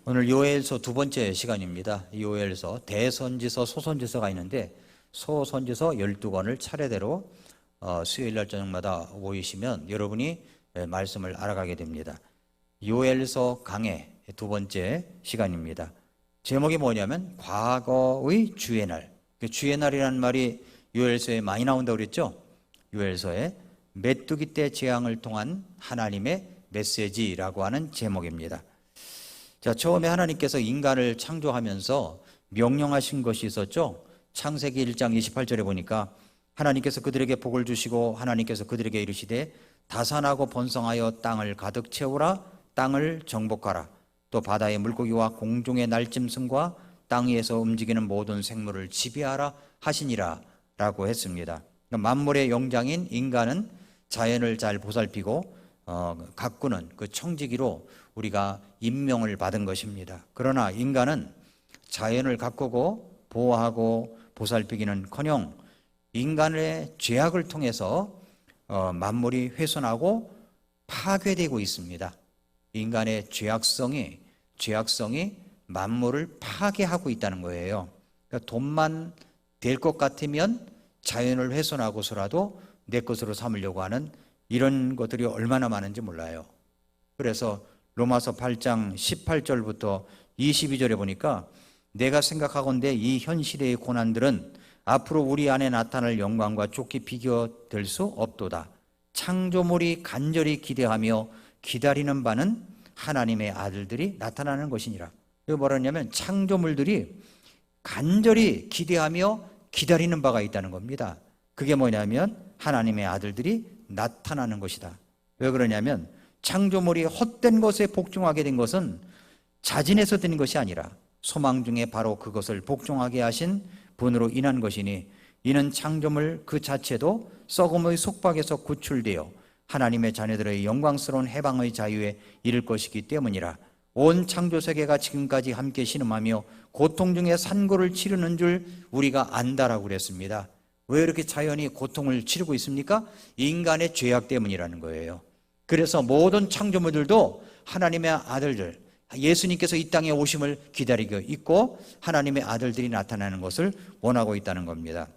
오늘 요엘서 두 번째 시간입니다. 요엘서 대선지서, 소선지서가 있는데 소선지서 12권을 차례대로 수요일 날 저녁마다 모이시면 여러분이 말씀을 알아가게 됩니다. 요엘서 강해 두 번째 시간입니다. 제목이 뭐냐면 과거의 주의 날. 주의 날이라는 말이 요엘서에 많이 나온다고 그랬죠. 요엘서에 메뚜기 때 재앙을 통한 하나님의 메시지라고 하는 제목입니다. 자, 처음에 하나님께서 인간을 창조하면서 명령하신 것이 있었죠. 창세기 1장 28절에 보니까 하나님께서 그들에게 복을 주시고 하나님께서 그들에게 이르시되 다산하고 번성하여 땅을 가득 채우라. 땅을 정복하라. 또 바다의 물고기와 공중의 날짐승과 땅 위에서 움직이는 모든 생물을 지배하라 하시니라 라고 했습니다. 만물의 영장인 인간은 자연을 잘 보살피고 가꾸는 그 청지기로 우리가 임명을 받은 것입니다. 그러나 인간은 자연을 가꾸고 보호하고 보살피기는커녕 인간의 죄악을 통해서 만물이 훼손하고 파괴되고 있습니다. 인간의 죄악성이 만물을 파괴하고 있다는 거예요. 그러니까 돈만 될 것 같으면 자연을 훼손하고서라도 내 것으로 삼으려고 하는 이런 것들이 얼마나 많은지 몰라요. 그래서 로마서 8장 18절부터 22절에 보니까 내가 생각하건대 이 현 시대의 고난들은 앞으로 우리 안에 나타날 영광과 좋게 비교될 수 없도다. 창조물이 간절히 기대하며 기다리는 바는 하나님의 아들들이 나타나는 것이니라. 이거 뭐라냐면 창조물들이 간절히 기대하며 기다리는 바가 있다는 겁니다. 그게 뭐냐면 하나님의 아들들이 나타나는 것이다. 왜 그러냐면 창조물이 헛된 것에 복종하게 된 것은 자진해서 된 것이 아니라 소망 중에 바로 그것을 복종하게 하신 분으로 인한 것이니 이는 창조물 그 자체도 썩음의 속박에서 구출되어 하나님의 자녀들의 영광스러운 해방의 자유에 이를 것이기 때문이라. 온 창조세계가 지금까지 함께 신음하며 고통 중에 산고를 치르는 줄 우리가 안다라고 그랬습니다. 왜 이렇게 자연이 고통을 치르고 있습니까? 인간의 죄악 때문이라는 거예요. 그래서 모든 창조물들도 하나님의 아들들, 예수님께서 이 땅에 오심을 기다리고 있고 하나님의 아들들이 나타나는 것을 원하고 있다는 겁니다.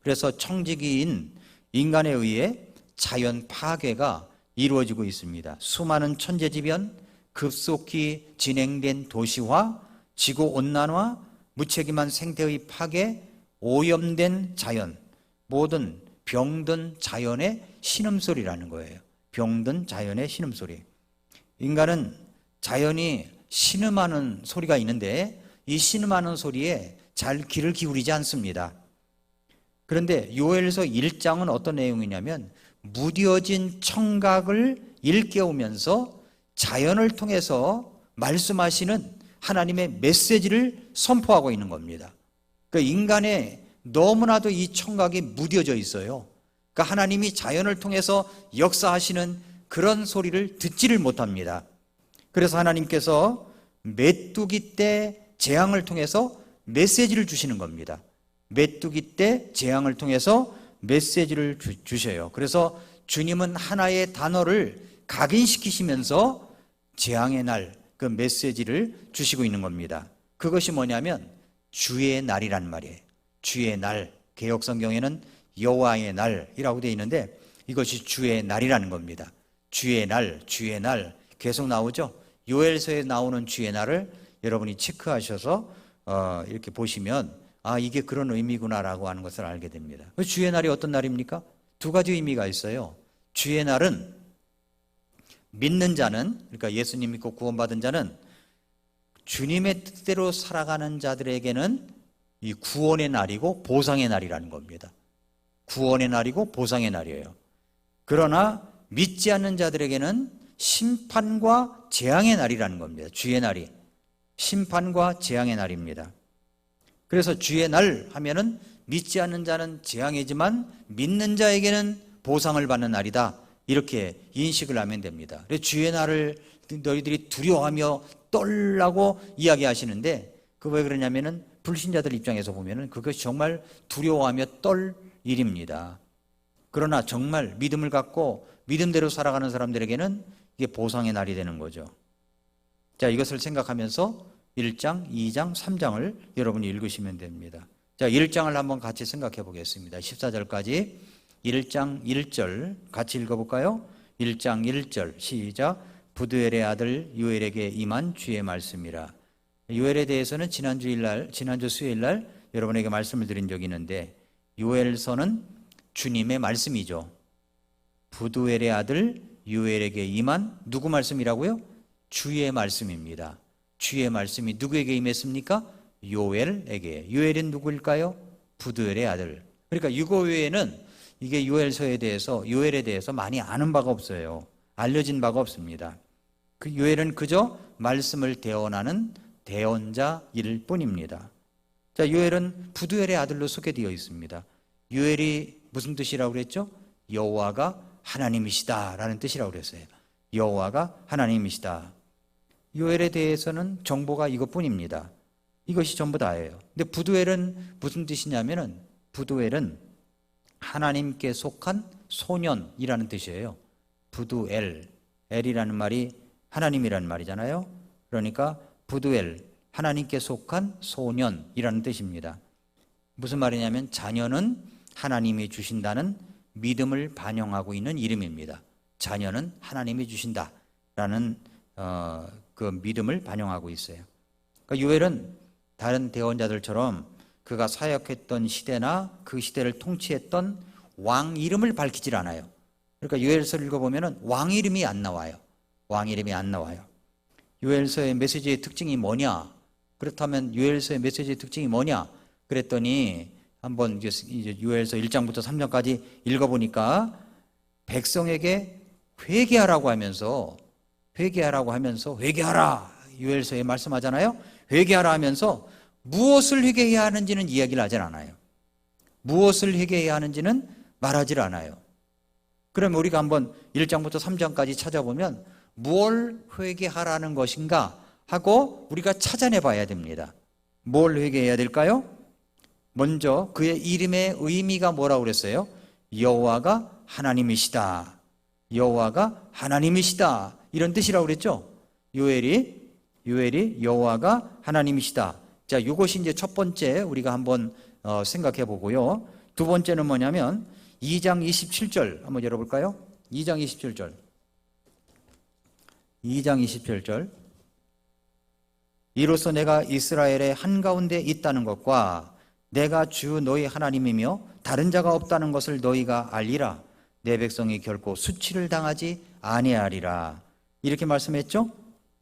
그래서 청지기인 인간에 의해 자연 파괴가 이루어지고 있습니다. 수많은 천재지변, 급속히 진행된 도시화, 지구온난화, 무책임한 생태의 파괴, 오염된 자연, 모든 병든 자연의 신음소리라는 거예요. 병든 자연의 신음소리. 인간은 자연이 신음하는 소리가 있는데 이 신음하는 소리에 잘 귀를 기울이지 않습니다. 그런데 요엘서 1장은 어떤 내용이냐면 무뎌진 청각을 일깨우면서 자연을 통해서 말씀하시는 하나님의 메시지를 선포하고 있는 겁니다. 그러니까 인간의 너무나도 이 청각이 무뎌져 있어요. 그러니까 하나님이 자연을 통해서 역사하시는 그런 소리를 듣지를 못합니다. 그래서 하나님께서 메뚜기 때 재앙을 통해서 메시지를 주시는 겁니다. 메뚜기 때 재앙을 통해서 메시지를 주셔요. 그래서 주님은 하나의 단어를 각인시키시면서 재앙의 날, 그 메시지를 주시고 있는 겁니다. 그것이 뭐냐면 주의 날이란 말이에요. 주의 날, 개역성경에는 여호와의 날이라고 되어 있는데 이것이 주의 날이라는 겁니다. 주의 날 계속 나오죠. 요엘서에 나오는 주의 날을 여러분이 체크하셔서 이렇게 보시면 아, 이게 그런 의미구나라고 하는 것을 알게 됩니다. 주의 날이 어떤 날입니까? 두 가지 의미가 있어요. 주의 날은 믿는 자는, 그러니까 예수님 믿고 구원받은 자는 주님의 뜻대로 살아가는 자들에게는 이 구원의 날이고 보상의 날이라는 겁니다. 구원의 날이고 보상의 날이에요. 그러나 믿지 않는 자들에게는 심판과 재앙의 날이라는 겁니다. 주의 날이 심판과 재앙의 날입니다. 그래서 주의 날 하면은 믿지 않는 자는 재앙이지만 믿는 자에게는 보상을 받는 날이다. 이렇게 인식을 하면 됩니다. 그래서 주의 날을 너희들이 두려워하며 떨라고 이야기하시는데 그 왜 그러냐면은 불신자들 입장에서 보면은 그것이 정말 두려워하며 떨 일입니다. 그러나 정말 믿음을 갖고 믿음대로 살아가는 사람들에게는 이게 보상의 날이 되는 거죠. 자, 이것을 생각하면서 1장, 2장, 3장을 여러분이 읽으시면 됩니다. 자, 1장을 한번 같이 생각해 보겠습니다. 14절까지 1장 1절 같이 읽어볼까요? 1장 1절 시작. 부두엘의 아들 요엘에게 임한 주의 말씀이라. 요엘에 대해서는 지난주 수요일날 여러분에게 말씀을 드린 적이 있는데, 요엘서는 주님의 말씀이죠. 부두엘의 아들 요엘에게 임한 누구 말씀이라고요? 주의 말씀입니다. 주의 말씀이 누구에게 임했습니까? 요엘에게. 요엘은 누구일까요? 부두엘의 아들. 그러니까 유고요엘은 이게 요엘에 대해서 많이 아는 바가 없어요. 알려진 바가 없습니다. 그 요엘은 그저 말씀을 대언하는 대언자일 뿐입니다. 자, 요엘은 부두엘의 아들로 소개되어 있습니다. 요엘이 무슨 뜻이라고 그랬죠? 여호와가 하나님이시다 라는 뜻이라고 그랬어요. 여호와가 하나님이시다. 요엘에 대해서는 정보가 이것뿐입니다. 이것이 전부 다예요. 근데 부두엘은 무슨 뜻이냐면은, 부두엘은 하나님께 속한 소년이라는 뜻이에요. 부두엘, 엘이라는 말이 하나님이라는 말이잖아요. 그러니까 부두엘, 하나님께 속한 소년이라는 뜻입니다. 무슨 말이냐면 자녀는 하나님이 주신다는 믿음을 반영하고 있는 이름입니다. 자녀는 하나님이 주신다라는 그 믿음을 반영하고 있어요. 그러니까 요엘은 다른 대언자들처럼 그가 사역했던 시대나 그 시대를 통치했던 왕 이름을 밝히질 않아요. 그러니까 요엘서를 읽어보면 왕 이름이 안 나와요. 왕 이름이 안 나와요. 요엘서의 메시지의 특징이 뭐냐? 그렇다면 요엘서의 메시지의 특징이 뭐냐? 그랬더니 한번 이제 요엘서 1장부터 3장까지 읽어보니까 백성에게 회개하라고 하면서 회개하라 요엘서에 말씀하잖아요. 회개하라 하면서 무엇을 회개해야 하는지는 이야기를 하질 않아요. 무엇을 회개해야 하는지는 말하질 않아요. 그럼 우리가 한번 1장부터 3장까지 찾아보면 뭘 회개하라는 것인가 하고 우리가 찾아내 봐야 됩니다. 뭘 회개해야 될까요? 먼저 그의 이름의 의미가 뭐라고 그랬어요? 여호와가 하나님이시다. 여호와가 하나님이시다. 이런 뜻이라고 그랬죠? 요엘이 여호와가 하나님이시다. 자, 이것이 이제 첫 번째 우리가 한번 생각해 보고요. 두 번째는 뭐냐면 2장 27절 한번 열어볼까요? 2장 27절. 2장 27절. 이로써 내가 이스라엘의 한가운데 있다는 것과 내가 주 너희 하나님이며 다른 자가 없다는 것을 너희가 알리라. 내 백성이 결코 수치를 당하지 아니하리라. 이렇게 말씀했죠?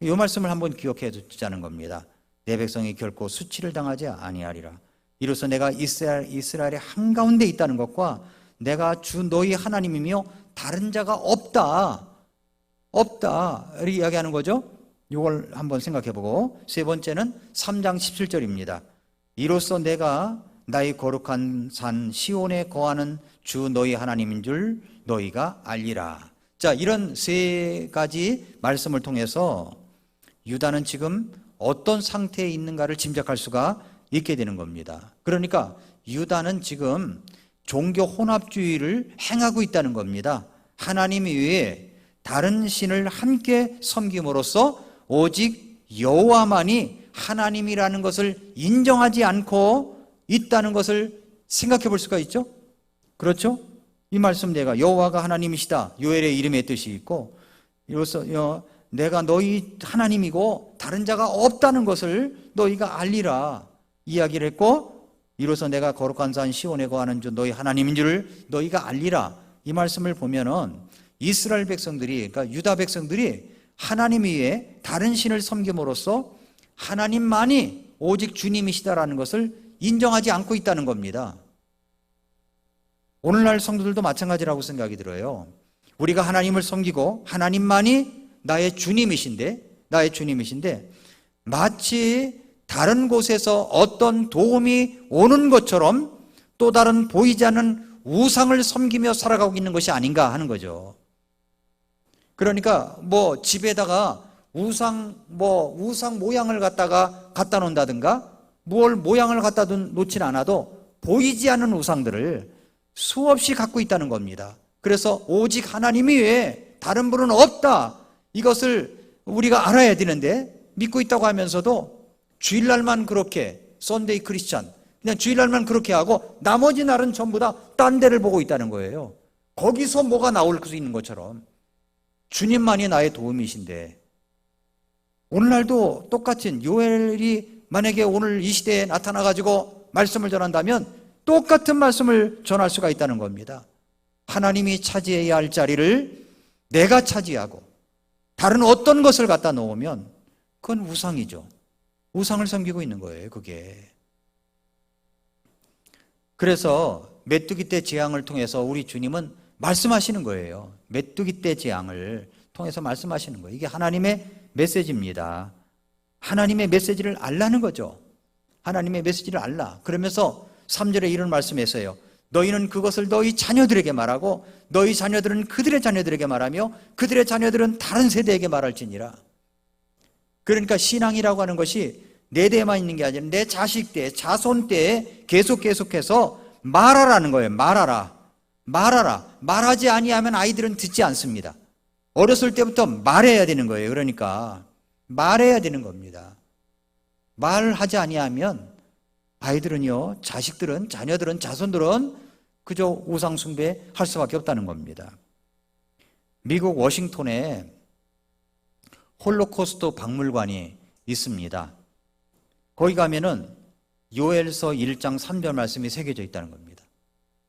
이 말씀을 한번 기억해 두자는 겁니다. 내 백성이 결코 수치를 당하지 아니하리라. 이로써 내가 이스라엘의 한가운데 있다는 것과 내가 주 너희 하나님이며 다른 자가 없다. 이렇게 이야기하는 거죠. 이걸 한번 생각해 보고, 세 번째는 3장 17절입니다. 이로써 내가 나의 거룩한 산 시온에 거하는 주 너희 하나님인 줄 너희가 알리라. 자, 이런 세 가지 말씀을 통해서 유다는 지금 어떤 상태에 있는가를 짐작할 수가 있게 되는 겁니다. 그러니까 유다는 지금 종교 혼합주의를 행하고 있다는 겁니다. 하나님 외에 다른 신을 함께 섬김으로써 오직 여호와만이 하나님이라는 것을 인정하지 않고 있다는 것을 생각해 볼 수가 있죠. 그렇죠? 이 말씀 내가 여호와가 하나님이시다. 요엘의 이름의 뜻이 있고, 이로써 내가 너희 하나님이고 다른 자가 없다는 것을 너희가 알리라 이야기를 했고, 이로써 내가 거룩한 산 시온에 거하는 주 너희 하나님인 줄 너희가 알리라. 이 말씀을 보면은 이스라엘 백성들이, 그러니까 유다 백성들이 하나님 외에 다른 신을 섬김으로써 하나님만이 오직 주님이시다라는 것을 인정하지 않고 있다는 겁니다. 오늘날 성도들도 마찬가지라고 생각이 들어요. 우리가 하나님을 섬기고 하나님만이 나의 주님이신데 마치 다른 곳에서 어떤 도움이 오는 것처럼 또 다른 보이지 않는 우상을 섬기며 살아가고 있는 것이 아닌가 하는 거죠. 그러니까 집에다가 우상 모양을 갖다 놓는다든가 뭘 모양을 갖다 놓진 않아도 보이지 않는 우상들을 수없이 갖고 있다는 겁니다. 그래서 오직 하나님 외에 다른 분은 없다. 이것을 우리가 알아야 되는데 믿고 있다고 하면서도 주일날만 그렇게 썬데이 크리스찬, 그냥 주일날만 그렇게 하고 나머지 날은 전부 다 딴 데를 보고 있다는 거예요. 거기서 뭐가 나올 수 있는 것처럼. 주님만이 나의 도움이신데, 오늘날도 똑같은 요엘이 만약에 오늘 이 시대에 나타나가지고 말씀을 전한다면 똑같은 말씀을 전할 수가 있다는 겁니다. 하나님이 차지해야 할 자리를 내가 차지하고 다른 어떤 것을 갖다 놓으면 그건 우상이죠. 우상을 섬기고 있는 거예요, 그게. 그래서 메뚜기 떼 재앙을 통해서 우리 주님은 말씀하시는 거예요. 메뚜기 떼 재앙을 통해서 말씀하시는 거예요. 이게 하나님의 메시지입니다. 하나님의 메시지를 알라는 거죠. 하나님의 메시지를 알라. 그러면서 3절에 이런 말씀했어요. 너희는 그것을 너희 자녀들에게 말하고 너희 자녀들은 그들의 자녀들에게 말하며 그들의 자녀들은 다른 세대에게 말할지니라. 그러니까 신앙이라고 하는 것이 내 대에만 있는 게 아니라 내 자식 때, 자손 때에 계속해서 말하라는 거예요. 말하라. 말하지 아니하면 아이들은 듣지 않습니다. 어렸을 때부터 말해야 되는 거예요. 그러니까 말해야 되는 겁니다. 말하지 아니하면 아이들은요, 자식들은, 자녀들은, 자손들은 그저 우상 숭배할 수밖에 없다는 겁니다. 미국 워싱턴에 홀로코스트 박물관이 있습니다. 거기 가면은 요엘서 1장 3절 말씀이 새겨져 있다는 겁니다.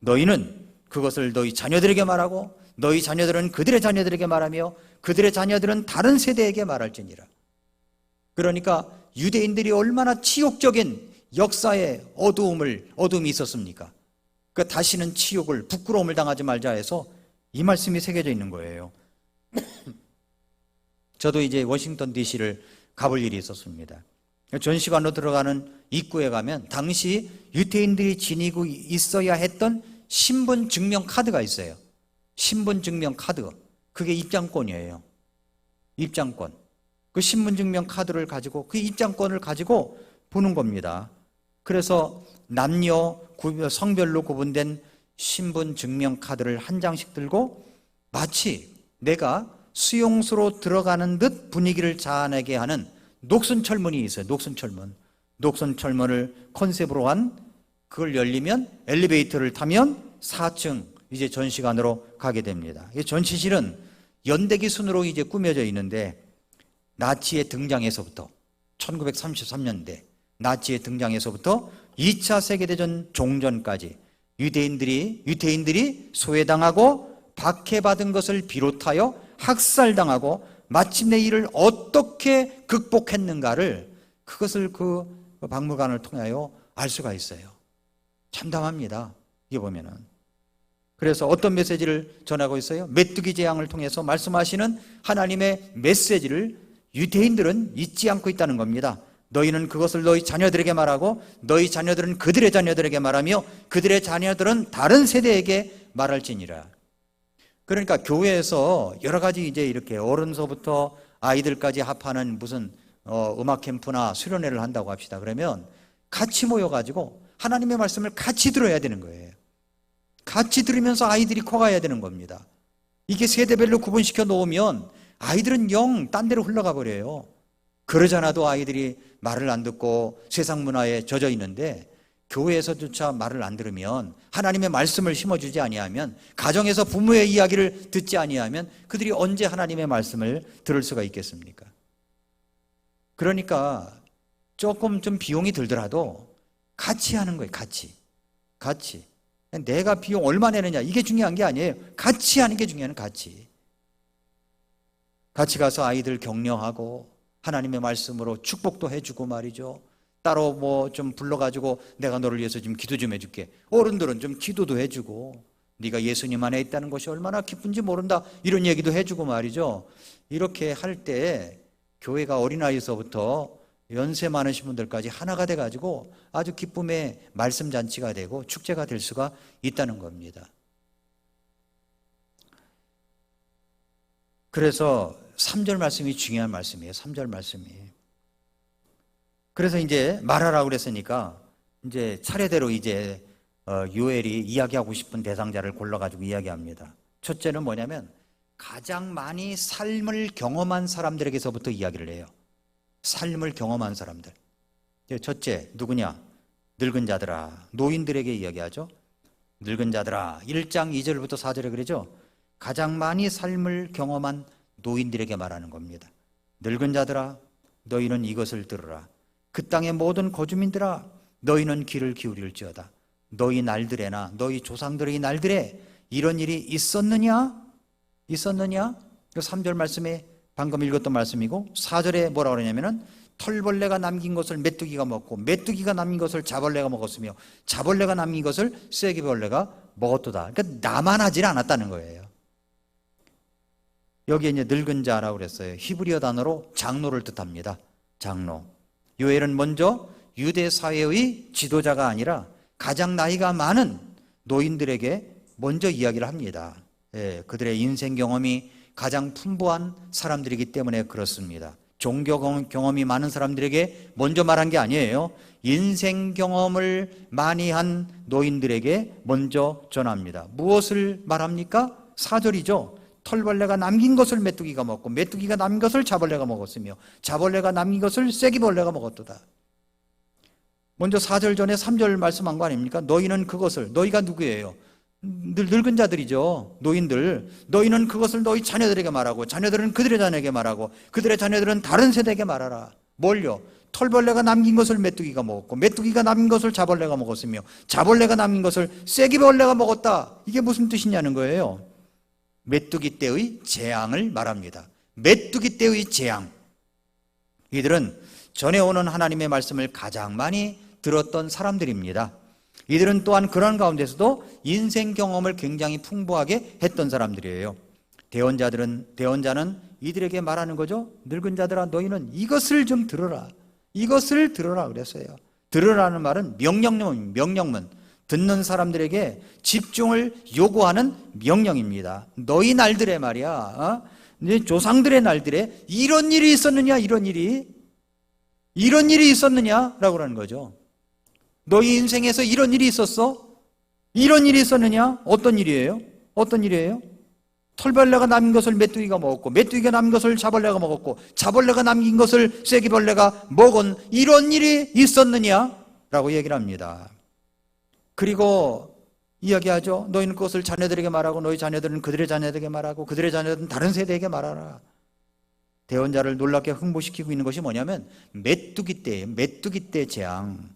너희는 그것을 너희 자녀들에게 말하고 너희 자녀들은 그들의 자녀들에게 말하며 그들의 자녀들은 다른 세대에게 말할지니라. 그러니까 유대인들이 얼마나 치욕적인 역사의 어두움이 있었습니까? 그 다시는 치욕을, 부끄러움을 당하지 말자 해서 이 말씀이 새겨져 있는 거예요. 저도 이제 워싱턴 DC를 가볼 일이 있었습니다. 전시관으로 들어가는 입구에 가면 당시 유대인들이 지니고 있어야 했던 신분 증명 카드가 있어요. 신분 증명 카드. 그게 입장권이에요. 입장권. 그 신분 증명 카드를 가지고 그 입장권을 가지고 보는 겁니다. 그래서 남녀 성별로 구분된 신분 증명 카드를 한 장씩 들고 마치 내가 수용소로 들어가는 듯 분위기를 자아내게 하는 녹슨철문이 있어요. 녹슨철문을 컨셉으로 한, 그걸 열리면 엘리베이터를 타면 4층 이제 전시관으로 가게 됩니다. 이 전시실은 연대기 순으로 이제 꾸며져 있는데 나치의 등장에서부터 1933년대 나치의 등장에서부터 2차 세계대전 종전까지 유대인들이 소외당하고 박해받은 것을 비롯하여 학살당하고 마침내 이를 어떻게 극복했는가를 그것을 그 박물관을 통하여 알 수가 있어요. 참담합니다. 이게 보면은. 그래서 어떤 메시지를 전하고 있어요? 메뚜기 재앙을 통해서 말씀하시는 하나님의 메시지를 유대인들은 잊지 않고 있다는 겁니다. 너희는 그것을 너희 자녀들에게 말하고 너희 자녀들은 그들의 자녀들에게 말하며 그들의 자녀들은 다른 세대에게 말할지니라. 그러니까 교회에서 여러 가지 이제 이렇게 어른서부터 아이들까지 합하는 무슨 음악 캠프나 수련회를 한다고 합시다. 그러면 같이 모여가지고 하나님의 말씀을 같이 들어야 되는 거예요. 같이 들으면서 아이들이 커가야 되는 겁니다. 이게 세대별로 구분시켜 놓으면 아이들은 영 딴 데로 흘러가 버려요. 그러잖아도 아이들이 말을 안 듣고 세상 문화에 젖어 있는데 교회에서조차 말을 안 들으면 하나님의 말씀을 심어주지 아니하면 가정에서 부모의 이야기를 듣지 아니하면 그들이 언제 하나님의 말씀을 들을 수가 있겠습니까? 그러니까 조금 좀 비용이 들더라도 같이 하는 거예요. 같이. 내가 비용 얼마 내느냐 이게 중요한 게 아니에요. 같이 하는 게 중요한 같이 가서 아이들 격려하고 하나님의 말씀으로 축복도 해주고 말이죠. 따로 뭐 좀 불러가지고 내가 너를 위해서 좀 기도 좀 해줄게. 어른들은 좀 기도도 해주고 네가 예수님 안에 있다는 것이 얼마나 기쁜지 모른다 이런 얘기도 해주고 말이죠. 이렇게 할 때 교회가 어린아이에서부터 연세 많으신 분들까지 하나가 돼가지고 아주 기쁨의 말씀 잔치가 되고 축제가 될 수가 있다는 겁니다. 그래서 3절 말씀이 중요한 말씀이에요. 3절 말씀이. 그래서 이제 말하라고 그랬으니까 이제 차례대로 이제 요엘이 이야기하고 싶은 대상자를 골라가지고 이야기합니다. 첫째는 뭐냐면 가장 많이 삶을 경험한 사람들에게서부터 이야기를 해요. 삶을 경험한 사람들. 첫째, 누구냐? 늙은 자들아. 노인들에게 이야기하죠. 늙은 자들아. 1장 2절부터 4절에 그러죠. 가장 많이 삶을 경험한 노인들에게 말하는 겁니다. 늙은 자들아, 너희는 이것을 들으라. 그 땅의 모든 거주민들아, 너희는 귀를 기울일지어다. 너희 날들에나 너희 조상들의 날들에 이런 일이 있었느냐? 있었느냐? 3절 말씀에 방금 읽었던 말씀이고 4절에 뭐라고 그러냐면은 털벌레가 남긴 것을 메뚜기가 먹고 메뚜기가 남긴 것을 자벌레가 먹었으며 자벌레가 남긴 것을 쐐기벌레가 먹었도다. 그러니까 나만 하질 않았다는 거예요. 여기에 이제 늙은 자라고 그랬어요. 히브리어 단어로 장로를 뜻합니다. 장로. 요엘은 먼저 유대 사회의 지도자가 아니라 가장 나이가 많은 노인들에게 먼저 이야기를 합니다. 예, 그들의 인생 경험이 가장 풍부한 사람들이기 때문에 그렇습니다. 종교 경험이 많은 사람들에게 먼저 말한 게 아니에요. 인생 경험을 많이 한 노인들에게 먼저 전합니다. 무엇을 말합니까? 4절이죠. 털벌레가 남긴 것을 메뚜기가 먹고 메뚜기가 남긴 것을 자벌레가 먹었으며 자벌레가 남긴 것을 쐐기벌레가 먹었도다. 먼저 4절 전에 3절 말씀한 거 아닙니까? 너희는 그것을, 너희가 누구예요? 늙은 자들이죠. 노인들. 너희는 그것을 너희 자녀들에게 말하고 자녀들은 그들의 자녀에게 말하고 그들의 자녀들은 다른 세대에게 말하라. 뭘요? 털벌레가 남긴 것을 메뚜기가 먹었고 메뚜기가 남긴 것을 자벌레가 먹었으며 자벌레가 남긴 것을 쐐기벌레가 먹었다. 이게 무슨 뜻이냐는 거예요. 메뚜기 때의 재앙을 말합니다. 메뚜기 때의 재앙. 이들은 전해오는 하나님의 말씀을 가장 많이 들었던 사람들입니다. 이들은 또한 그런 가운데서도 인생 경험을 굉장히 풍부하게 했던 사람들이에요. 대언자는 이들에게 말하는 거죠. 늙은 자들아, 너희는 이것을 좀 들어라. 이것을 들어라 그랬어요. 들으라는 말은 명령문. 듣는 사람들에게 집중을 요구하는 명령입니다. 너희 날들에 말이야, 네 조상들의 날들에 이런 일이 있었느냐, 이런 일이 있었느냐라고 하는 거죠. 너희 인생에서 이런 일이 있었어? 이런 일이 있었느냐? 어떤 일이에요? 털벌레가 남긴 것을 메뚜기가 먹었고 메뚜기가 남긴 것을 자벌레가 먹었고 자벌레가 남긴 것을 쐐기벌레가 먹은 이런 일이 있었느냐라고 얘기를 합니다. 그리고 이야기하죠. 너희는 그것을 자녀들에게 말하고 너희 자녀들은 그들의 자녀들에게 말하고 그들의 자녀들은 다른 세대에게 말하라. 대언자를 놀랍게 흥분시키고 있는 것이 뭐냐면 메뚜기 때 재앙.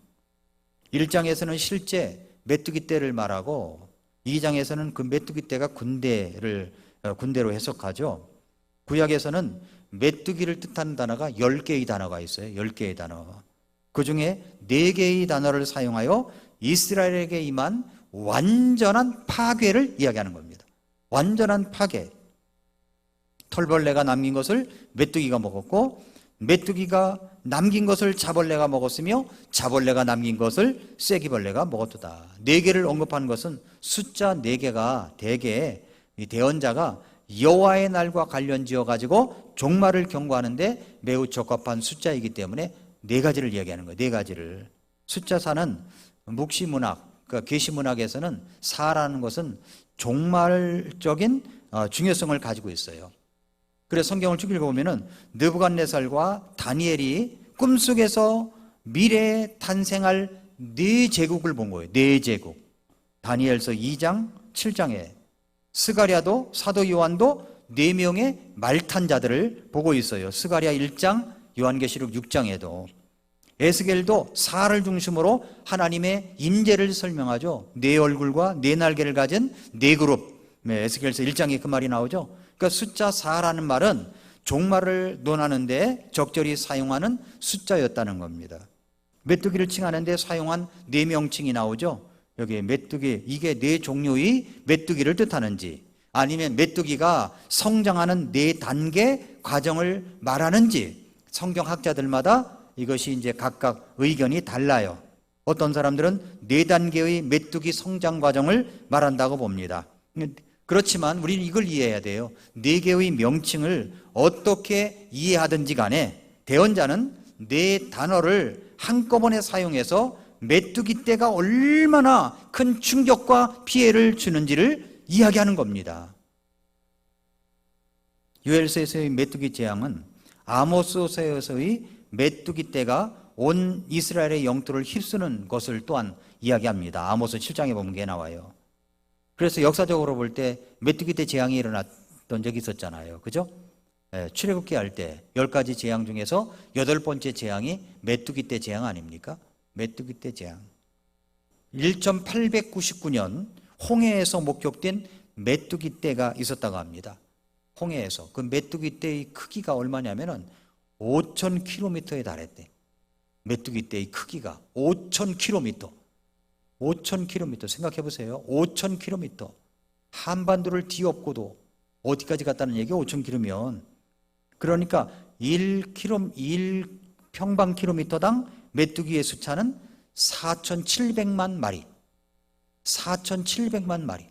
1장에서는 실제 메뚜기 떼를 말하고 2장에서는 그 메뚜기 떼가 군대로 해석하죠. 구약에서는 메뚜기를 뜻하는 단어가 10개의 단어가 있어요. 10개의 단어. 그 중에 4개의 단어를 사용하여 이스라엘에게 임한 완전한 파괴를 이야기하는 겁니다. 완전한 파괴. 털벌레가 남긴 것을 메뚜기가 먹었고 메뚜기가 남긴 것을 자벌레가 먹었으며 자벌레가 남긴 것을 쐐기벌레가 먹었도다. 4개를 언급하는 것은 숫자 4개가 대개 이 대언자가 여호와의 날과 관련지어 가지고 종말을 경고하는데 매우 적합한 숫자이기 때문에 4가지를 이야기하는 거예요. 4가지를. 숫자 4는 묵시문학, 그러니까 계시문학에서는 4라는 것은 종말적인 중요성을 가지고 있어요. 그래서 성경을 쭉 읽어보면은 느부갓네살과 다니엘이 꿈속에서 미래에 탄생할 4제국을 본 거예요. 4제국. 다니엘서 2장 7장에 스가랴도 사도 요한도 4명의 말탄 자들을 보고 있어요. 스가랴 1장, 요한계시록 6장에도. 에스겔도 4를 중심으로 하나님의 임재를 설명하죠. 4 얼굴과 4 날개를 가진 4그룹. 에스겔서 1장에 그 말이 나오죠. 그러니까 숫자 4라는 말은 종말을 논하는데 적절히 사용하는 숫자였다는 겁니다. 메뚜기를 칭하는데 사용한 4명칭이 나오죠. 여기 메뚜기, 이게 4종류의 메뚜기를 뜻하는지 아니면 메뚜기가 성장하는 4단계 과정을 말하는지 성경학자들마다 이것이 이제 각각 의견이 달라요. 어떤 사람들은 4단계의 메뚜기 성장 과정을 말한다고 봅니다. 그렇지만 우리는 이걸 이해해야 돼요. 4개의 명칭을 어떻게 이해하든지 간에 대언자는 4단어를 한꺼번에 사용해서 메뚜기 떼가 얼마나 큰 충격과 피해를 주는지를 이야기하는 겁니다. 요엘서에서의 메뚜기 재앙은 아모스서에서의 메뚜기 떼가 온 이스라엘의 영토를 휩쓰는 것을 또한 이야기합니다. 아모스 7장에 보면 그게 나와요. 그래서 역사적으로 볼 때 메뚜기 떼 재앙이 일어났던 적이 있었잖아요. 그죠? 출애굽기 할 때 10가지 재앙 중에서 8번째 재앙이 메뚜기 떼 재앙 아닙니까? 메뚜기 떼 재앙. 1899년 홍해에서 목격된 메뚜기 떼가 있었다고 합니다. 홍해에서. 그 메뚜기 떼의 크기가 얼마냐면은 5,000km에 달했대. 메뚜기 떼의 크기가 5,000km. 5,000km 생각해 보세요. 5,000km. 한반도를 뒤엎고도 어디까지 갔다는 얘기가 5,000km면, 그러니까 1평방킬로미터당 메뚜기의 숫자는 4,700만 마리. 4,700만 마리.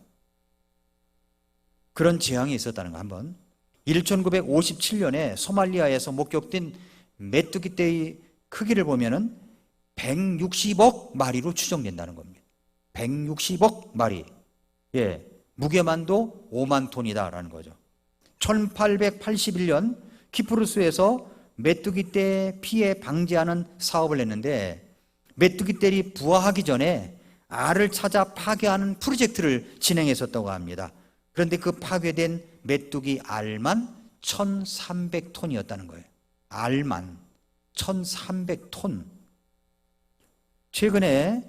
그런 재앙이 있었다는 거 한번. 1957년에 소말리아에서 목격된 메뚜기 떼의 크기를 보면은 160억 마리로 추정된다는 겁니다. 160억 마리. 예, 무게만도 5만 톤이다라는 거죠. 1881년 키프루스에서 메뚜기 떼 피해 방지하는 사업을 했는데, 메뚜기 떼이 부화하기 전에 알을 찾아 파괴하는 프로젝트를 진행했었다고 합니다. 그런데 그 파괴된 메뚜기 알만 1,300톤이었다는 거예요. 알만 1,300톤. 최근에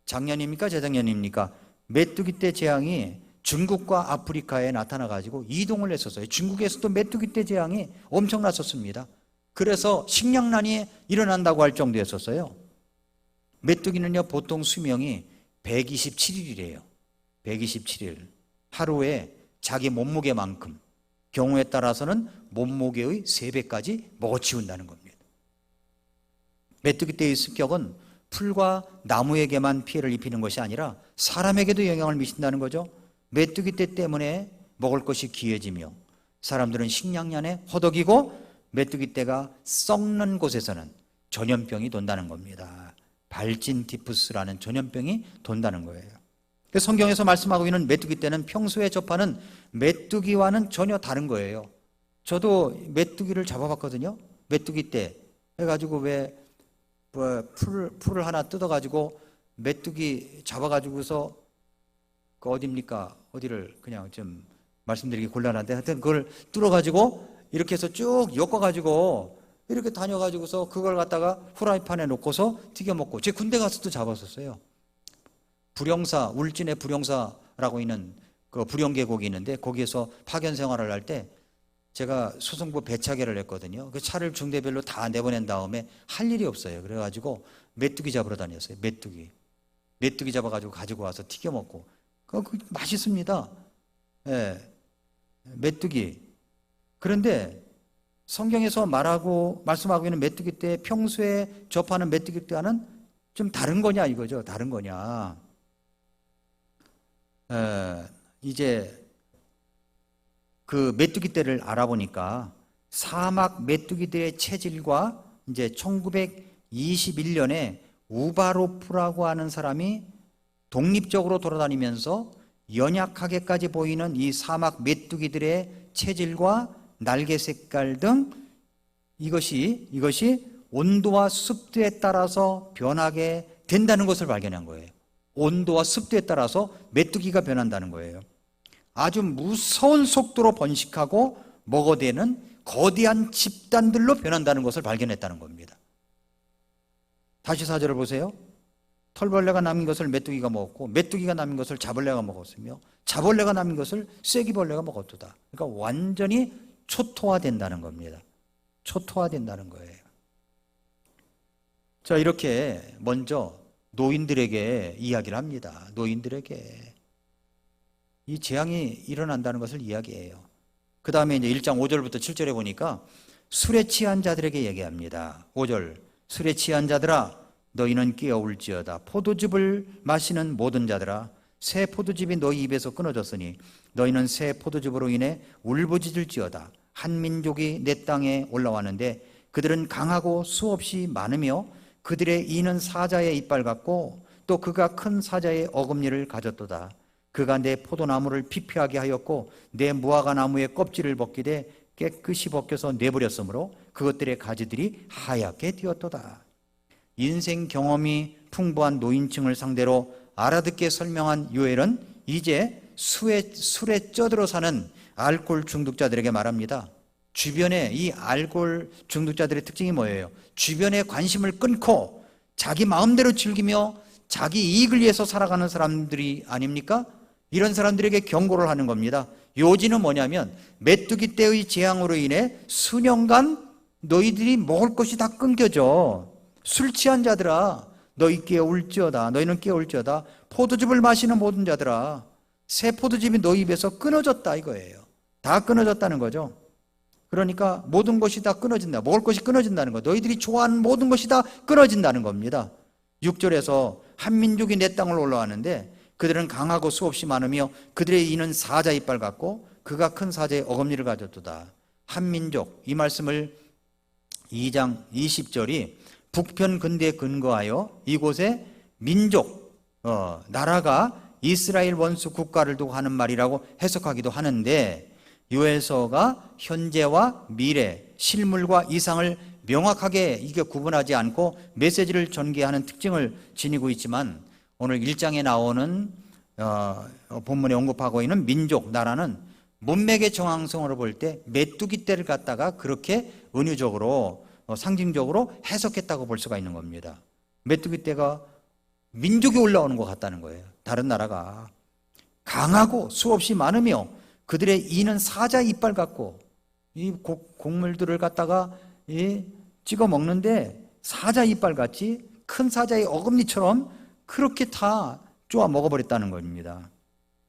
작년입니까? 재작년입니까? 메뚜기 떼 재앙이 중국과 아프리카에 나타나가지고 이동을 했었어요. 중국에서도 메뚜기 떼 재앙이 엄청났었습니다. 그래서 식량난이 일어난다고 할 정도였었어요. 메뚜기는요, 보통 수명이 127일이래요. 127일. 하루에 자기 몸무게만큼, 경우에 따라서는 몸무게의 3배까지 먹어치운다는 겁니다. 메뚜기 떼의 습격은 풀과 나무에게만 피해를 입히는 것이 아니라 사람에게도 영향을 미친다는 거죠. 메뚜기 떼 때문에 먹을 것이 귀해지며 사람들은 식량난에 허덕이고, 메뚜기 떼가 썩는 곳에서는 전염병이 돈다는 겁니다. 발진 티푸스라는 전염병이 돈다는 거예요. 성경에서 말씀하고 있는 메뚜기 떼는 평소에 접하는 메뚜기와는 전혀 다른 거예요. 저도 메뚜기를 잡아봤거든요. 메뚜기 떼 해가지고 왜 풀을 하나 뜯어가지고 메뚜기 잡아가지고서 그 어디입니까? 어디를 그냥 좀 말씀드리기 곤란한데, 하여튼 그걸 뚫어가지고 이렇게 해서 쭉 엮어가지고 이렇게 다녀가지고서 그걸 갖다가 후라이팬에 놓고서 튀겨 먹고, 제 군대 가서도 잡았었어요. 불영사, 울진의 불영사라고 있는 그 불영계곡이 있는데, 거기에서 파견 생활을 할 때 제가 수송부 배차계를 했거든요. 그 차를 중대별로 다 내보낸 다음에 할 일이 없어요. 그래가지고 메뚜기 잡으러 다녔어요. 메뚜기 잡아가지고 가지고 와서 튀겨 먹고, 그 맛있습니다. 예, 메뚜기. 그런데 성경에서 말씀하고 있는 메뚜기 떼, 평소에 접하는 메뚜기 떼와는 좀 다른 거냐 이거죠. 다른 거냐. 이제 그 메뚜기 떼를 알아보니까 사막 메뚜기 떼의 체질과 이제 1921년에 우바로프라고 하는 사람이 독립적으로 돌아다니면서 연약하게까지 보이는 이 사막 메뚜기들의 체질과 날개 색깔 등 이것이 온도와 습도에 따라서 변하게 된다는 것을 발견한 거예요. 온도와 습도에 따라서 메뚜기가 변한다는 거예요. 아주 무서운 속도로 번식하고 먹어대는 거대한 집단들로 변한다는 것을 발견했다는 겁니다. 다시 4절을 보세요. 털벌레가 남긴 것을 메뚜기가 먹었고, 메뚜기가 남긴 것을 자벌레가 먹었으며, 자벌레가 남긴 것을 쐐기벌레가 먹었도다. 그러니까 완전히 초토화된다는 겁니다. 초토화된다는 거예요. 자, 이렇게 먼저 노인들에게 이야기를 합니다. 노인들에게 이 재앙이 일어난다는 것을 이야기해요. 그 다음에 이제 1장 5절부터 7절에 보니까 술에 취한 자들에게 얘기합니다. 5절, 술에 취한 자들아 너희는 깨어올지어다. 포도즙을 마시는 모든 자들아 새 포도즙이 너희 입에서 끊어졌으니 너희는 새 포도즙으로 인해 울부짖을지어다. 한 민족이 내 땅에 올라왔는데 그들은 강하고 수없이 많으며 그들의 이는 사자의 이빨 같고 또 그가 큰 사자의 어금니를 가졌도다. 그가 내 포도나무를 피폐하게 하였고 내 무화과 나무의 껍질을 벗기되 깨끗이 벗겨서 내버렸으므로 그것들의 가지들이 하얗게 되었도다. 인생 경험이 풍부한 노인층을 상대로 알아듣게 설명한 요엘은 이제 술에 쪄들어 사는 알코올 중독자들에게 말합니다. 주변에 이 알코올 중독자들의 특징이 뭐예요? 주변에 관심을 끊고 자기 마음대로 즐기며 자기 이익을 위해서 살아가는 사람들이 아닙니까? 이런 사람들에게 경고를 하는 겁니다. 요지는 뭐냐면 메뚜기 떼의 재앙으로 인해 수년간 너희들이 먹을 것이 다 끊겨져. 술 취한 자들아, 너희 깨어올지어다. 너희는 깨어올지어다. 포도즙을 마시는 모든 자들아, 새 포도즙이 너희 입에서 끊어졌다 이거예요. 다 끊어졌다는 거죠. 그러니까 모든 것이 다 끊어진다. 먹을 것이 끊어진다는 거. 너희들이 좋아하는 모든 것이 다 끊어진다는 겁니다. 6절에서 한 민족이 내 땅을 올라왔는데 그들은 강하고 수없이 많으며 그들의 이는 사자 이빨 같고 그가 큰 사자의 어금니를 가졌도다. 한 민족, 이 말씀을 2장 20절이 북편 근대에 근거하여 이곳에 민족, 나라가 이스라엘 원수 국가를 두고 하는 말이라고 해석하기도 하는데, 요엘서가 현재와 미래, 실물과 이상을 명확하게 이게 구분하지 않고 메시지를 전개하는 특징을 지니고 있지만, 오늘 1장에 나오는 본문에 언급하고 있는 민족, 나라는 문맥의 정황성으로 볼 때 메뚜기 떼를 갖다가 그렇게 은유적으로 상징적으로 해석했다고 볼 수가 있는 겁니다. 메뚜기 떼가 민족이 올라오는 것 같다는 거예요. 다른 나라가 강하고 수없이 많으며 그들의 이는 사자 이빨 같고, 이 곡물들을 갖다가 찍어 먹는데 사자 이빨 같이 큰 사자의 어금니처럼 그렇게 다 쪼아 먹어버렸다는 겁니다.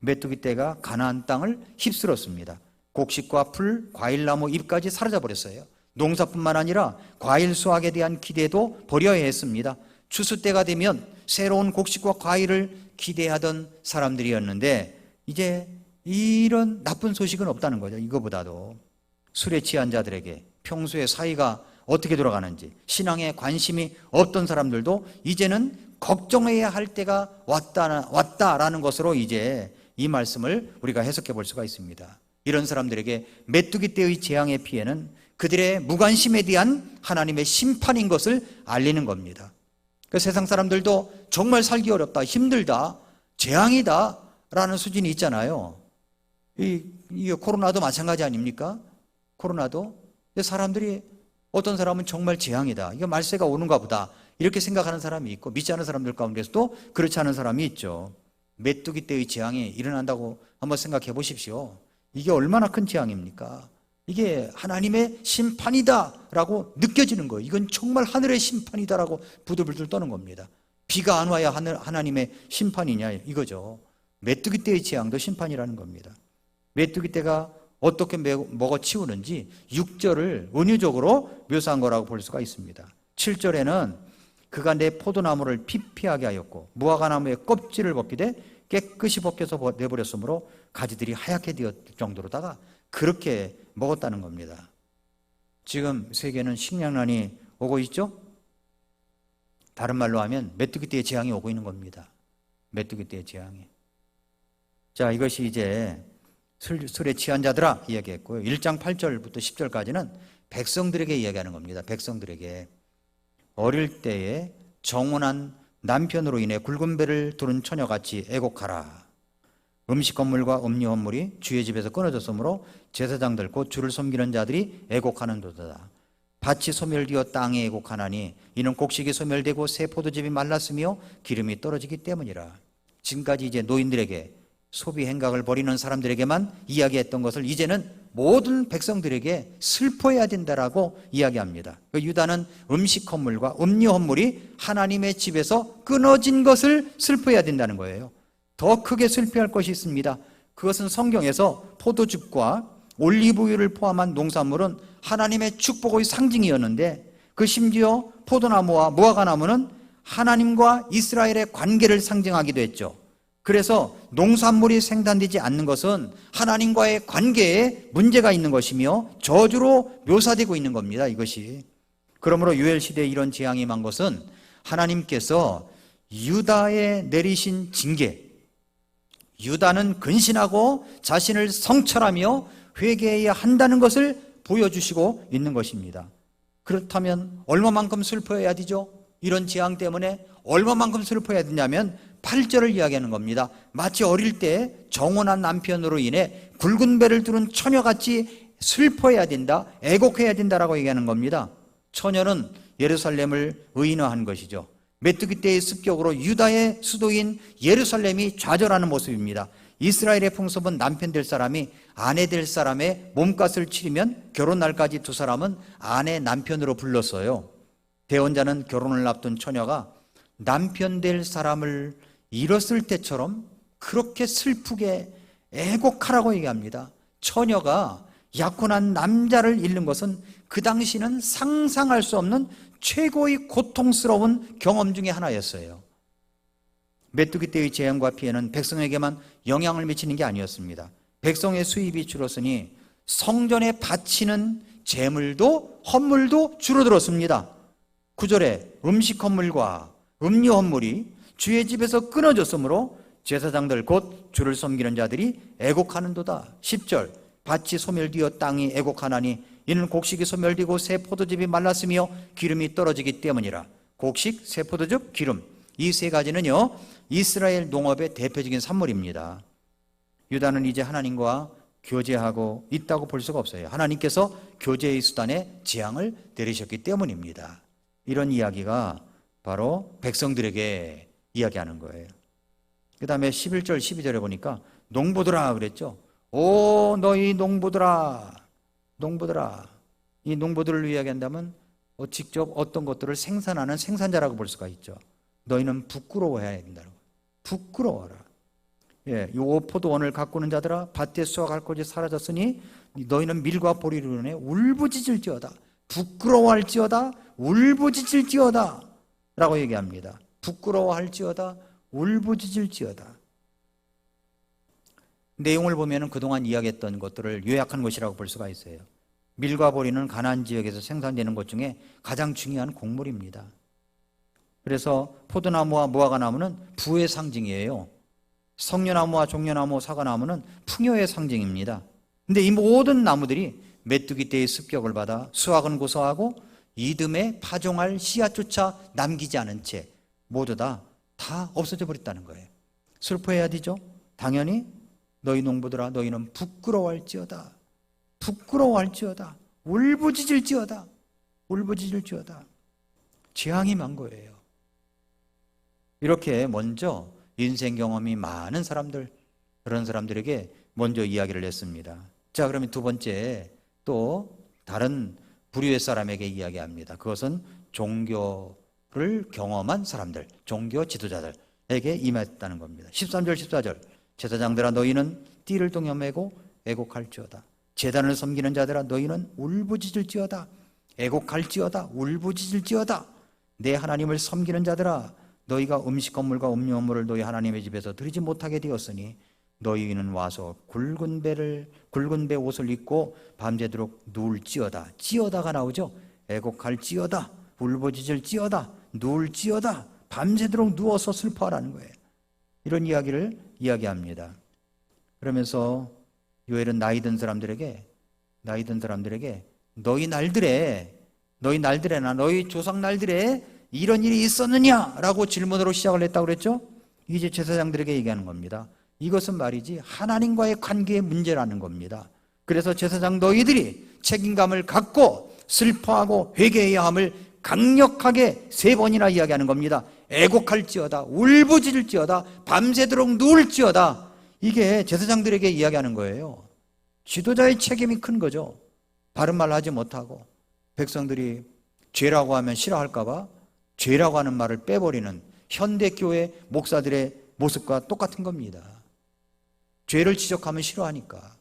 메뚜기 떼가 가나안 땅을 휩쓸었습니다. 곡식과 풀, 과일나무 잎까지 사라져 버렸어요. 농사뿐만 아니라 과일 수확에 대한 기대도 버려야 했습니다. 추수 때가 되면 새로운 곡식과 과일을 기대하던 사람들이었는데 이제 이런 나쁜 소식은 없다는 거죠. 이거보다도 술에 취한 자들에게 평소에 사이가 어떻게 돌아가는지, 신앙에 관심이 없던 사람들도 이제는 걱정해야 할 때가 왔다라는 것으로 이제 이 말씀을 우리가 해석해 볼 수가 있습니다. 이런 사람들에게 메뚜기 떼의 재앙의 피해는 그들의 무관심에 대한 하나님의 심판인 것을 알리는 겁니다. 그 세상 사람들도 정말 살기 어렵다, 힘들다, 재앙이다 라는 수준이 있잖아요. 이 코로나도 마찬가지 아닙니까? 코로나도 사람들이, 어떤 사람은 정말 재앙이다, 이거 말세가 오는가 보다 이렇게 생각하는 사람이 있고, 믿지 않은 사람들 가운데서도 그렇지 않은 사람이 있죠. 메뚜기 떼의 재앙이 일어난다고 한번 생각해 보십시오. 이게 얼마나 큰 재앙입니까? 이게 하나님의 심판이다라고 느껴지는 거예요. 이건 정말 하늘의 심판이다라고 부들부들 떠는 겁니다. 비가 안 와야 하나님의 심판이냐 이거죠. 메뚜기 떼의 재앙도 심판이라는 겁니다. 메뚜기 떼가 어떻게 먹어치우는지 6절을 은유적으로 묘사한 거라고 볼 수가 있습니다. 7절에는 그가 내 포도나무를 피피하게 하였고 무화과나무의 껍질을 벗기되 깨끗이 벗겨서 내버렸으므로 가지들이 하얗게 되었을 정도로다가 그렇게 먹었다는 겁니다. 지금 세계는 식량난이 오고 있죠? 다른 말로 하면 메뚜기 떼의 재앙이 오고 있는 겁니다. 메뚜기 떼의 재앙이. 자, 이것이 이제 술에 취한 자들아 이야기했고요. 1장 8절부터 10절까지는 백성들에게 이야기하는 겁니다. 백성들에게. 어릴 때에 정혼한 남편으로 인해 굵은 배를 두른 처녀같이 애곡하라. 음식 건물과 음료 건물이 주의 집에서 끊어졌으므로 제사장들 곧 주를 섬기는 자들이 애곡하는도다. 밭이 소멸되어 땅에 애곡하나니 이는 곡식이 소멸되고 새 포도즙이 말랐으며 기름이 떨어지기 때문이라. 지금까지 이제 노인들에게, 소비 행각을 벌이는 사람들에게만 이야기했던 것을 이제는 모든 백성들에게 슬퍼해야 된다라고 이야기합니다. 유다는 음식 헌물과 음료 헌물이 하나님의 집에서 끊어진 것을 슬퍼해야 된다는 거예요. 더 크게 슬퍼할 것이 있습니다. 그것은 성경에서 포도즙과 올리브유를 포함한 농산물은 하나님의 축복의 상징이었는데, 그 심지어 포도나무와 무화과나무는 하나님과 이스라엘의 관계를 상징하기도 했죠. 그래서 농산물이 생산되지 않는 것은 하나님과의 관계에 문제가 있는 것이며 저주로 묘사되고 있는 겁니다. 이것이. 그러므로 요엘 시대에 이런 재앙이 임한 것은 하나님께서 유다에 내리신 징계, 유다는 근신하고 자신을 성찰하며 회개해야 한다는 것을 보여주시고 있는 것입니다. 그렇다면 얼마만큼 슬퍼해야 되죠? 이런 재앙 때문에 얼마만큼 슬퍼해야 되냐면 8절을 이야기하는 겁니다. 마치 어릴 때 정혼한 남편으로 인해 굵은 배를 두른 처녀같이 슬퍼해야 된다, 애곡해야 된다라고 얘기하는 겁니다. 처녀는 예루살렘을 의인화한 것이죠. 메뚜기 떼의 습격으로 유다의 수도인 예루살렘이 좌절하는 모습입니다. 이스라엘의 풍습은 남편 될 사람이 아내 될 사람의 몸값을 치르면 결혼 날까지 두 사람은 아내 남편으로 불렀어요. 대원자는 결혼을 앞둔 처녀가 남편 될 사람을 잃었을 때처럼 그렇게 슬프게 애곡하라고 얘기합니다. 처녀가 약혼한 남자를 잃는 것은 그 당시는 상상할 수 없는 최고의 고통스러운 경험 중에 하나였어요. 메뚜기 떼의 재앙과 피해는 백성에게만 영향을 미치는 게 아니었습니다. 백성의 수입이 줄었으니 성전에 바치는 제물도 헌물도 줄어들었습니다. 9절에 음식 헌물과 음료 헌물이 주의 집에서 끊어졌으므로 제사장들 곧 주를 섬기는 자들이 애곡하는도다. 10절 밭이 소멸되어 땅이 애곡하나니 이는 곡식이 소멸되고 새 포도즙이 말랐으며 기름이 떨어지기 때문이라. 곡식, 새 포도즙, 기름, 이 세 가지는요 이스라엘 농업의 대표적인 산물입니다. 유다는 이제 하나님과 교제하고 있다고 볼 수가 없어요. 하나님께서 교제의 수단에 재앙을 내리셨기 때문입니다. 이런 이야기가 바로 백성들에게 이야기하는 거예요. 그 다음에 11절 12절에 보니까 농부들아 그랬죠. 오 너희 농부들아, 농부들아. 이 농부들을 이야기한다면 직접 어떤 것들을 생산하는 생산자라고 볼 수가 있죠. 너희는 부끄러워해야 된다는 거예요. 부끄러워라. 예, 이 포도원을 가꾸는 자들아 밭에 수확할 곳이 사라졌으니 너희는 밀과 보리를 인해 울부짖을지어다. 부끄러워할지어다. 울부짖을지어다 라고 얘기합니다. 부끄러워할지어다. 울부짖을지어다. 내용을 보면 그동안 이야기했던 것들을 요약한 것이라고 볼 수가 있어요. 밀과 보리는 가나안 지역에서 생산되는 것 중에 가장 중요한 곡물입니다. 그래서 포도나무와 무화과나무는 부의 상징이에요. 석류나무와 종려나무, 사과나무는 풍요의 상징입니다. 그런데 이 모든 나무들이 메뚜기 떼의 습격을 받아 수확은 고소하고 이듬해 파종할 씨앗조차 남기지 않은 채 모두 다 없어져 버렸다는 거예요. 슬퍼해야 되죠? 당연히 너희 농부들아 너희는 부끄러워할지어다. 부끄러워할지어다. 울부짖을지어다. 울부짖을지어다. 재앙이 만 거예요. 이렇게 먼저 인생 경험이 많은 사람들, 그런 사람들에게 먼저 이야기를 했습니다. 자, 그러면 두 번째 또 다른 부류의 사람에게 이야기합니다. 그것은 종교를 경험한 사람들, 종교 지도자들에게 임했다는 겁니다. 13절 14절 제사장들아 너희는 띠를 동여매고 애곡할지어다. 제단을 섬기는 자들아 너희는 울부짖을지어다. 애곡할지어다. 울부짖을지어다. 내 하나님을 섬기는 자들아 너희가 음식 건물과 음료 건물을 너희 하나님의 집에서 드리지 못하게 되었으니 너희는 와서 굵은 배 옷을 입고 밤새도록 누울지어다. 찌어다가 나오죠. 애곡할지어다. 울부짖을지어다. 누울지어다. 밤새도록 누워서 슬퍼하라는 거예요. 이런 이야기를 이야기합니다. 그러면서 요엘은 나이 든 사람들에게 너희 날들에나 너희 조상 날들에 이런 일이 있었느냐라고 질문으로 시작을 했다고 그랬죠. 이제 제사장들에게 얘기하는 겁니다. 이것은 말이지 하나님과의 관계의 문제라는 겁니다. 그래서 제사장 너희들이 책임감을 갖고 슬퍼하고 회개해야 함을 강력하게 3번이나 이야기하는 겁니다. 애곡할지어다. 울부짖을지어다. 밤새도록 누울지어다. 이게 제사장들에게 이야기하는 거예요. 지도자의 책임이 큰 거죠. 바른 말 하지 못하고 백성들이 죄라고 하면 싫어할까 봐 죄라고 하는 말을 빼버리는 현대교회 목사들의 모습과 똑같은 겁니다. 죄를 지적하면 싫어하니까.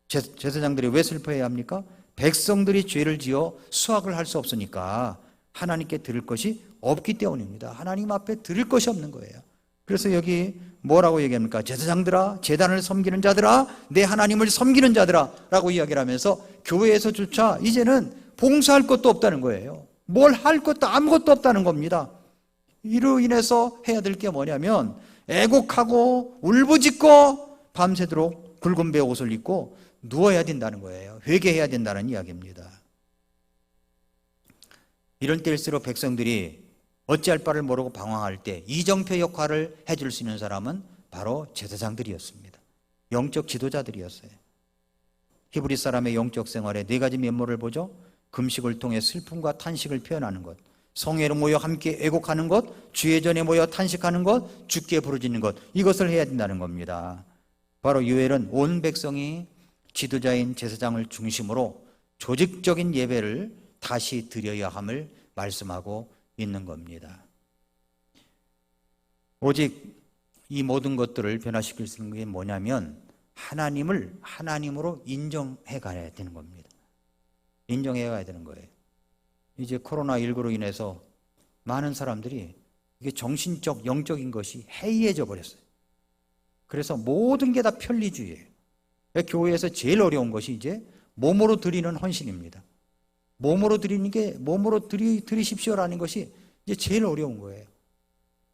제사장들이 왜 슬퍼해야 합니까? 백성들이 죄를 지어 수확을 할 수 없으니까 하나님께 드릴 것이 없기 때문입니다. 하나님 앞에 드릴 것이 없는 거예요. 그래서 여기 뭐라고 얘기합니까? 제사장들아, 제단을 섬기는 자들아, 내 하나님을 섬기는 자들아 라고 이야기를 하면서 교회에서조차 이제는 봉사할 것도 없다는 거예요. 뭘 할 것도 아무것도 없다는 겁니다. 이로 인해서 해야 될 게 뭐냐면 애곡하고 울부짖고 밤새도록 굵은 배 옷을 입고 누워야 된다는 거예요. 회개해야 된다는 이야기입니다. 이런 때일수록 백성들이 어찌할 바를 모르고 방황할 때 이정표 역할을 해줄 수 있는 사람은 바로 제사장들이었습니다. 영적 지도자들이었어요. 히브리 사람의 영적 생활에 네 가지 면모를 보죠. 금식을 통해 슬픔과 탄식을 표현하는 것, 성회로 모여 함께 애곡하는 것, 주의 전에 모여 탄식하는 것, 주께 부르짖는 것, 이것을 해야 된다는 겁니다. 바로 요엘은 온 백성이 지도자인 제사장을 중심으로 조직적인 예배를 다시 드려야 함을 말씀하고 있는 겁니다. 오직 이 모든 것들을 변화시킬 수 있는 게 뭐냐면 하나님을 하나님으로 인정해 가야 되는 겁니다. 인정해 가야 되는 거예요. 이제 코로나19로 인해서 많은 사람들이 이게 정신적, 영적인 것이 해이해져 버렸어요. 그래서 모든 게 다 편리주의예요. 교회에서 제일 어려운 것이 이제 몸으로 드리는 헌신입니다. 몸으로 드리는 게, 몸으로 드리십시오라는 것이 이제 제일 어려운 거예요.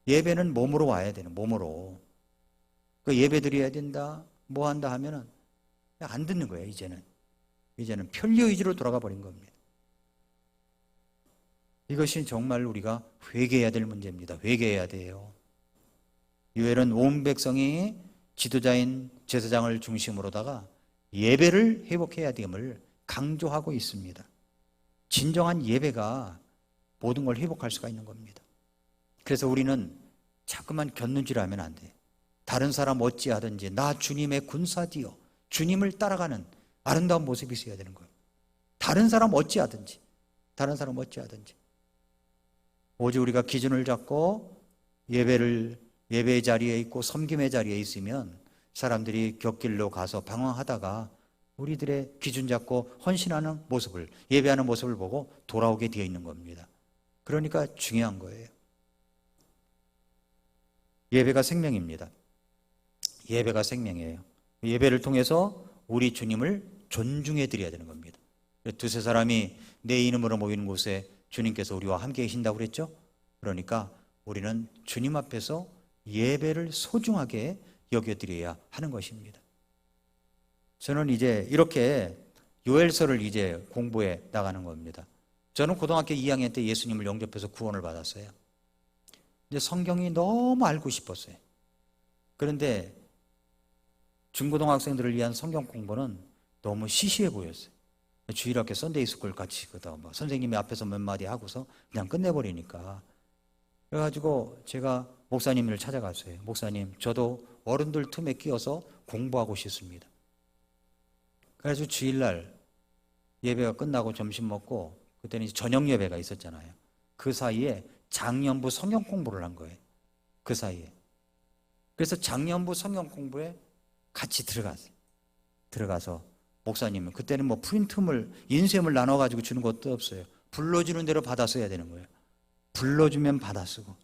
예배는 몸으로 와야 되는, 몸으로. 그 예배 드려야 된다, 뭐 한다 하면은 안 듣는 거예요, 이제는. 이제는 편리의지로 돌아가 버린 겁니다. 이것이 정말 우리가 회개해야 될 문제입니다. 회개해야 돼요. 요엘은 온 백성이 지도자인 제사장을 중심으로다가 예배를 회복해야 됨을 강조하고 있습니다. 진정한 예배가 모든 걸 회복할 수가 있는 겁니다. 그래서 우리는 자꾸만 곁눈질 하면 안 돼. 다른 사람 어찌하든지 나 주님의 군사디요, 주님을 따라가는 아름다운 모습이 있어야 되는 거예요. 다른 사람 어찌하든지, 다른 사람 어찌하든지. 오직 우리가 기준을 잡고 예배의 자리에 있고 섬김의 자리에 있으면 사람들이 곁길로 가서 방황하다가 우리들의 기준 잡고 헌신하는 모습을, 예배하는 모습을 보고 돌아오게 되어 있는 겁니다. 그러니까 중요한 거예요. 예배가 생명입니다. 예배가 생명이에요. 예배를 통해서 우리 주님을 존중해 드려야 되는 겁니다. 두세 사람이 내 이름으로 모이는 곳에 주님께서 우리와 함께 계신다고 그랬죠? 그러니까 우리는 주님 앞에서 예배를 소중하게 여겨드려야 하는 것입니다. 저는 이제 이렇게 요엘서를 이제 공부해 나가는 겁니다. 저는 고등학교 2학년 때 예수님을 영접해서 구원을 받았어요. 근데 성경이 너무 알고 싶었어요. 그런데 중고등학생들을 위한 성경 공부는 너무 시시해 보였어요. 주일학교 썬데이스쿨 같이 선생님이 앞에서 몇 마디 하고서 그냥 끝내버리니까. 그래가지고 제가 목사님을 찾아갔어요. 목사님, 저도 어른들 틈에 끼어서 공부하고 싶습니다. 그래서 주일날 예배가 끝나고 점심 먹고, 그때는 저녁 예배가 있었잖아요. 그 사이에 장년부 성경 공부를 한 거예요. 그 사이에. 그래서 장년부 성경 공부에 같이 들어가서 목사님은 그때는 뭐 프린트물, 인쇄물 나눠가지고 주는 것도 없어요. 불러주는 대로 받아 써야 되는 거예요. 불러주면 받아 쓰고,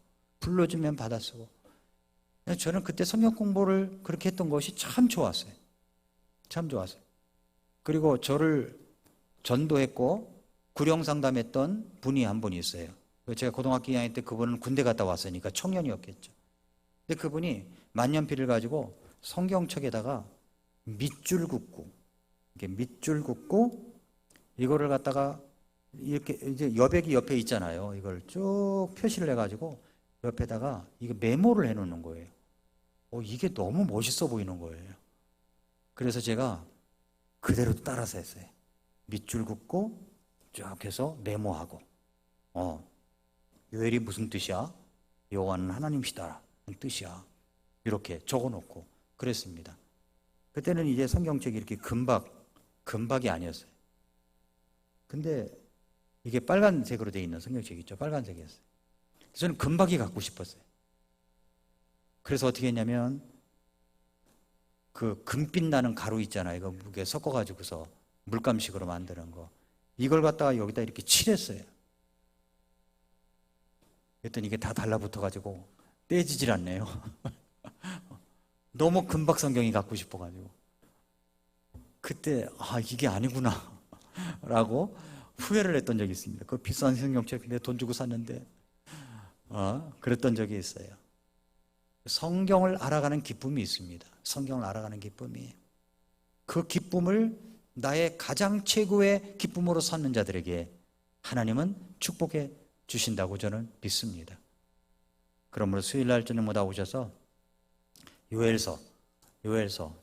불러주면 받아 쓰고. 저는 그때 성경 공부를 그렇게 했던 것이 참 좋았어요. 참 좋았어요. 그리고 저를 전도했고 구령상담했던 분이 한 분이 있어요. 제가 고등학교 2학년 때 그분은 군대 갔다 왔으니까 청년이었겠죠. 근데 그분이 만년필을 가지고 성경책에다가 밑줄 긋고, 이렇게 밑줄 긋고 이거를 갖다가 이렇게 이제 여백이 옆에 있잖아요. 이걸 쭉 표시를 해가지고 옆에다가 이거 메모를 해놓는 거예요. 이게 너무 멋있어 보이는 거예요. 그래서 제가 그대로 따라서 했어요. 밑줄 긋고 쭉 해서 메모하고, 요엘이 무슨 뜻이야? 여호와는 하나님이시다라는 뜻이야. 이렇게 적어놓고 그랬습니다. 그때는 이제 성경책이 이렇게 금박이 아니었어요. 근데 이게 빨간색으로 되어 있는 성경책이 있죠. 빨간색이었어요. 저는 금박이 갖고 싶었어요. 그래서 어떻게 했냐면 그 금빛 나는 가루 있잖아요. 이거 무게 섞어가지고서 물감식으로 만드는 거. 이걸 갖다가 여기다 이렇게 칠했어요. 그랬더니 이게 다 달라붙어가지고 떼지질 않네요. 너무 금박 성경이 갖고 싶어가지고. 그때 이게 아니구나 라고 후회를 했던 적이 있습니다. 그 비싼 성경책 내 돈 주고 샀는데 그랬던 적이 있어요. 성경을 알아가는 기쁨이 있습니다. 성경을 알아가는 기쁨이. 그 기쁨을 나의 가장 최고의 기쁨으로 삼는 자들에게 하나님은 축복해 주신다고 저는 믿습니다. 그러므로 수요일날 저녁마다 오셔서 요엘서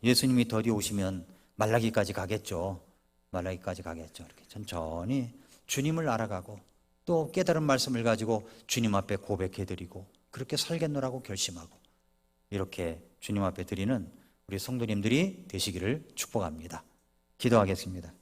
예수님이 더디 오시면 말라기까지 가겠죠. 이렇게 천천히 주님을 알아가고 또 깨달은 말씀을 가지고 주님 앞에 고백해드리고 그렇게 살겠노라고 결심하고 이렇게 주님 앞에 드리는 우리 성도님들이 되시기를 축복합니다. 기도하겠습니다.